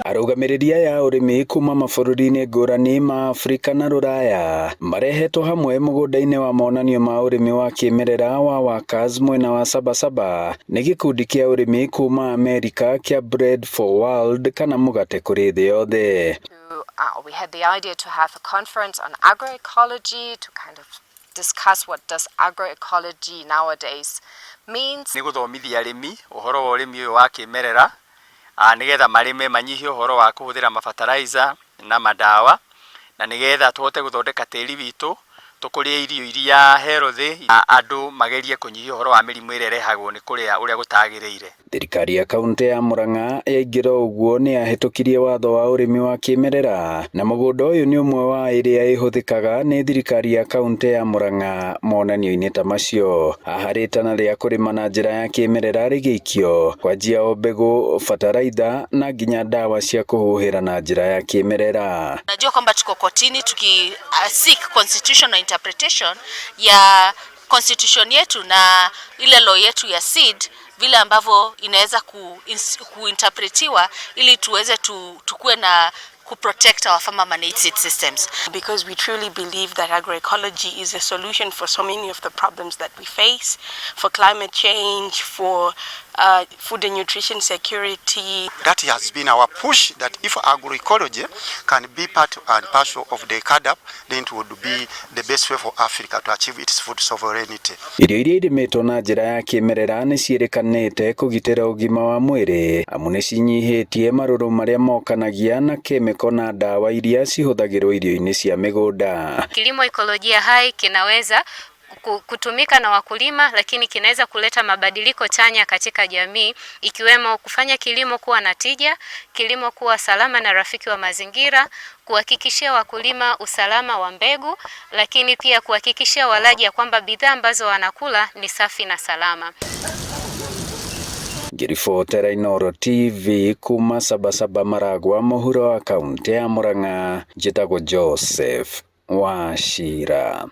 Arũgamĩrĩri aya ũrĩmi kuma mabũrũri-inĩ ngũrani ma Afrika na Rũraya marehetwo hamwe mũgũnda-inĩ wa monanio ma ũrĩmi wa kĩmerera wa Workers mwena wa Sabasaba nĩ gĩkundi kĩa ũrĩmi kuma Amerika kĩa Bread for World kana mũgate kũrĩ thĩ yothe. We had the idea to have a conference on agroecology to kind of discuss what does agroecology nowadays means. Nĩ gũthomithia arĩmi ũhoro wa ũrĩmi ũyũ wa kĩmerera nigetha marĩme manyihie ũhoro wa kũhũthĩra mafertilizer na madawa na nigetha tũhote gũthondeka tĩri witũ tũkũrie irio iria healthy andũ magerie kũnyihia ũhoro wa mĩrimũ ĩrĩa ĩrehagwo nĩ kũrĩa ũrĩa gũtagĩrĩire. Thirikari ya kaunti ya Murang'a yaingĩra ũguo nĩ yahĩtũkirie watho wa ũrĩmi wa kĩmerera na mũgũnda ũyũ nĩ ũmwe wa ĩrĩa ĩhũthĩkaga nĩ thirikari ya kaunti ya Murang'a monanio-inĩ ta macio. Haha rĩtana rĩa kũrĩma na njĩra ya kĩmerera rĩgĩikio kwanjia o mbegũ, bataraitha na nginya dawa cia kũhuhĩra na njĩra ya kĩmerera. Najua kwamba tuko kotini tuki seek constitutional interpretation ya constitution yetu na ile law yetu ya seed vile ambavyo inaweza kuinterpretiwa ili tuweze tukue na protect our farmer managed seed systems, because we truly believe that agroecology is a solution for so many of the problems that we face, for climate change, for food and nutrition security. That has been our push, that if agroecology can be part and parcel of the CAADP, then it would be the best way for Africa to achieve its food sovereignty. Irio iria irĩmĩtwo na njĩra ya kĩmerera nĩ ciĩrĩkanĩte kũgitĩra ũgima wa mwĩrĩ amu nĩ cinyihĩtie marũrũ marĩa mokanagia na kemiko na dawa iria cihũthagĩrwo irio-inĩ cia mĩgũnda. Kilimo ekolojia hai kinaweza kutumika na wakulima, lakini kinaweza kuleta mabadiliko chanya katika jamii, ikiwemo kufanya kilimo kuwa na tija, kilimo kuwa salama na rafiki wa mazingira, kuhakikishia wakulima usalama wa mbegu, lakini pia kuhakikishia walaji ya kwamba bidhaa ambazo wanakula ni safi na salama. Ngĩribotera Inooro TV kuma Sabasaba Maragwa mũhuro wa kaunti ya Murang'a, njĩtagwo Joseph Wachira.